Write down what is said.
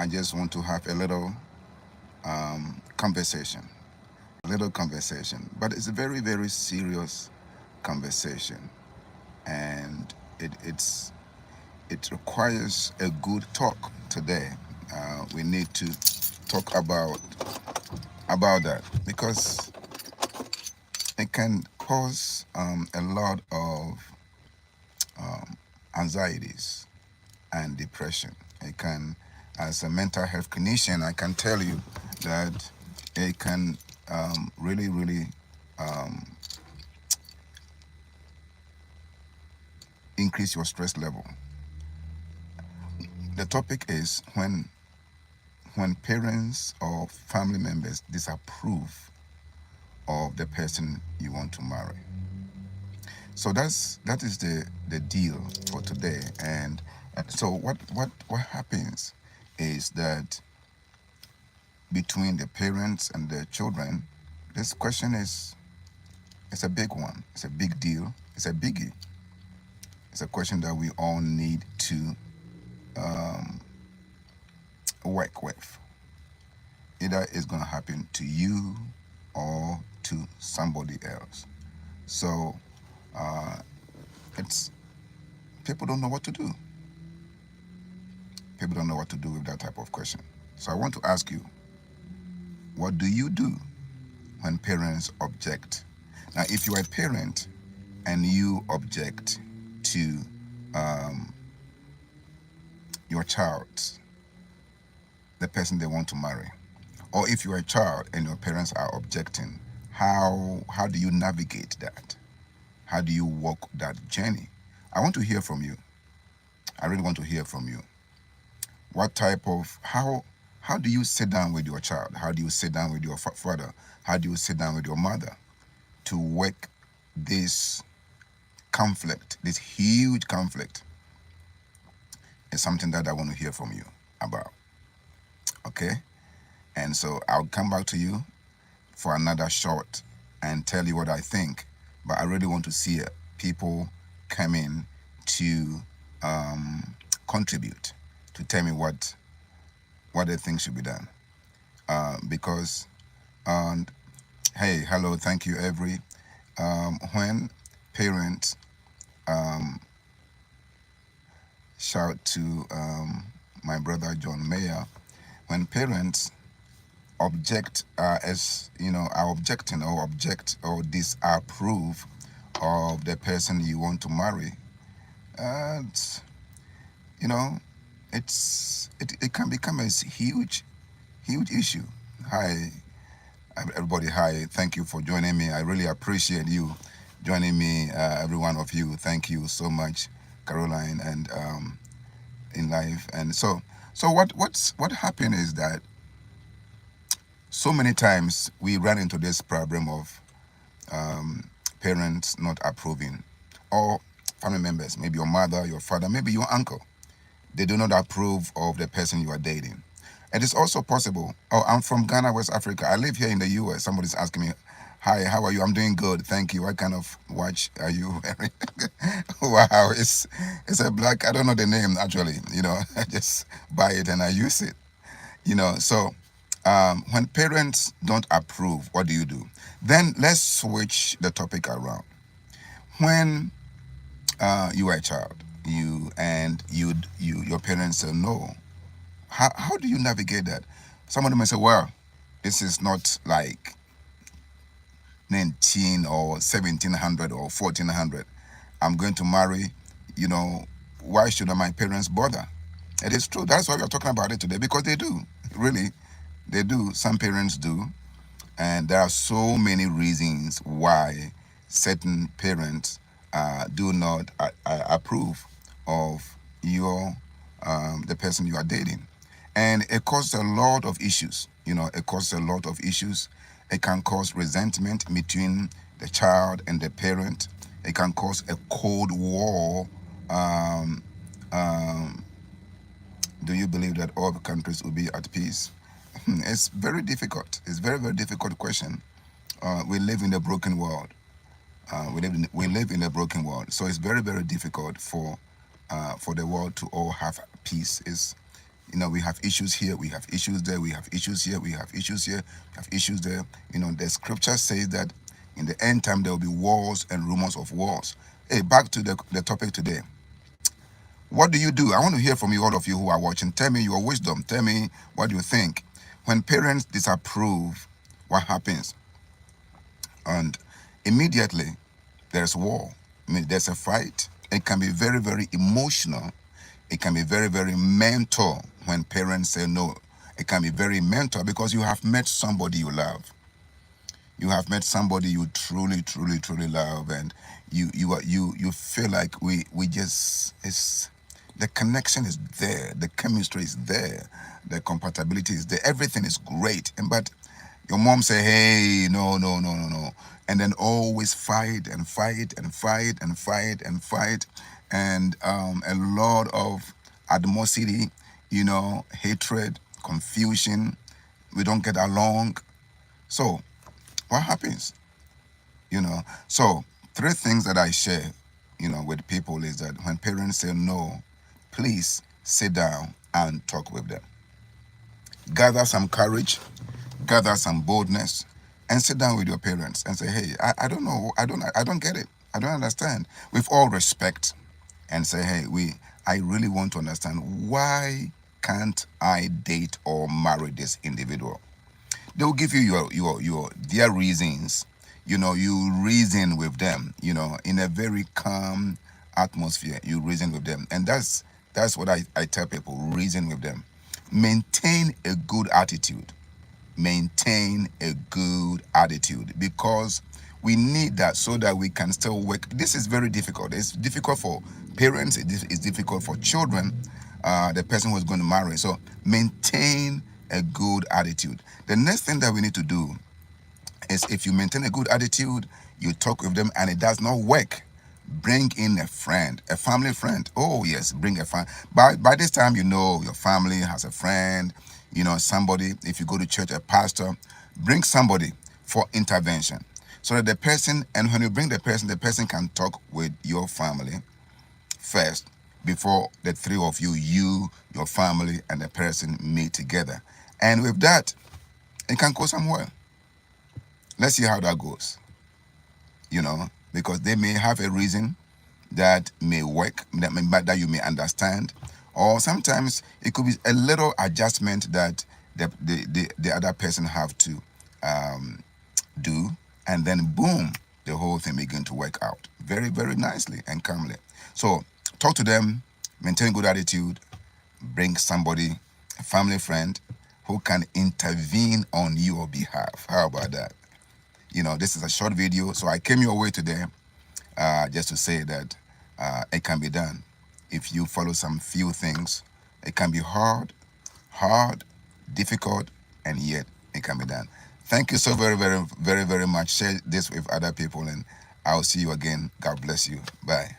I just want to have a little conversation, but it's a very, very serious conversation, and it requires a good talk today. We need to talk about that because it can cause a lot of anxieties and depression. It can, as a mental health clinician, I can tell you that it can really, really increase your stress level. The topic is when parents or family members disapprove of the person you want to marry. So that is the deal for today. And so what happens is that between the parents and the children, this question is it's a big one. It's a big deal. It's a biggie. It's a question that we all need to work with. Either it's going to happen to you or to somebody else. So it's people don't know what to do. People don't know what to do with that type of question. So I want to ask you, what do you do when parents object? Now, if you are a parent and you object to your child, the person they want to marry, or if you're a child and your parents are objecting, how do you navigate that? How do you walk that journey? I want to hear from you. I really want to hear from you. What type of how do you sit down with your child? How do you sit down with your father? How do you sit down with your mother to work this conflict, this huge conflict? Is something that I want to hear from you about. Okay? And so I'll come back to you for another shot and tell you what I think. But I really want to see people come in to contribute, to tell me what they think should be done. Because, hey, hello, thank you, every. When parents, shout to my brother John Mayer, when parents object, as you know, are objecting or object or disapprove of the person you want to marry, it's, you know, it can become a huge issue. Hi, everybody. Hi, thank you for joining me. I really appreciate you joining me, every one of you. Thank you so much, Caroline, and in life. And so what happened is that so many times we run into this problem of parents not approving, or family members, maybe your mother, your father, maybe your uncle. They do not approve of the person you are dating. It is also possible. Oh, I'm from Ghana, West Africa. I live here in the US. Somebody's asking me, hi, how are you? I'm doing good, thank you. What kind of watch are you wearing? Wow, it's a black, I don't know the name actually, I just buy it and I use it. So when parents don't approve, what do you do? Then let's switch the topic around. When you are a child, your parents say no. How do you navigate that? Somebody may say, well, this is not like 19 or 1700 or 1400. I'm going to marry, why should my parents bother? It is true. That's why we're talking about it today, because they do. Really, they do. Some parents do. And there are so many reasons why certain parents do not approve of the person you are dating. And it causes a lot of issues. It causes a lot of issues. It can cause resentment between the child and the parent. It can cause a cold war. Do you believe that all countries will be at peace? It's very difficult. It's very, very difficult question. We live in a broken world. We live in a broken world. So it's very, very difficult for the world to all have peace. We have issues here, we have issues there, we have issues here, we have issues here, we have issues there. The scripture says that in the end time there will be wars and rumors of wars. Hey, back to the topic today. What do you do? I want to hear from you, all of you who are watching. Tell me your wisdom. Tell me what you think. When parents disapprove, what happens? And immediately there's war. There's a fight. It can be very, very emotional. It can be very, very mental when parents say no. It can be very mental because you have met somebody you love. You have met somebody you truly, truly, truly love, and you feel like we just it's the connection is there, the chemistry is there, the compatibility is there, everything is great. But your mom say, hey, no, no, no, no, no, and then always fight and fight and fight and fight and fight, and a lot of animosity, hatred, confusion. We don't get along. So what happens? So 3 things that I share, with people is that when parents say no, please sit down and talk with them. Gather some courage, gather some boldness, and sit down with your parents and say, hey, I don't know, I don't get it, I don't understand. With all respect, and say, hey, I really want to understand, why can't I date or marry this individual? They'll give you their reasons. You reason with them, in a very calm atmosphere. You reason with them. And that's what I tell people, reason with them. Maintain a good attitude. Maintain a good attitude, because we need that so that we can still work. This is very difficult. It's difficult for parents. It's difficult for children, the person who's going to marry. So maintain a good attitude. The next thing that we need to do is, if you maintain a good attitude, you talk with them and it does not work, bring in a friend, a family friend. Oh yes, bring a friend. By this time, your family has a friend, somebody. If you go to church, a pastor, bring somebody for intervention, so that the person, and when you bring the person can talk with your family first before the 3 of you, your family, and the person meet together. And with that, it can go somewhere. Let's see how that goes. Because they may have a reason that may work, that you may understand, or sometimes it could be a little adjustment that the other person have to do, and then boom, the whole thing begin to work out very, very nicely and calmly. So talk to them, maintain good attitude, bring somebody, a family friend, who can intervene on your behalf. How about that? This is a short video, so I came your way today just to say that it can be done if you follow some few things. It can be hard, difficult, and yet it can be done. Thank you so very, very, very, very much. Share this with other people, and I'll see you again. God bless you. Bye.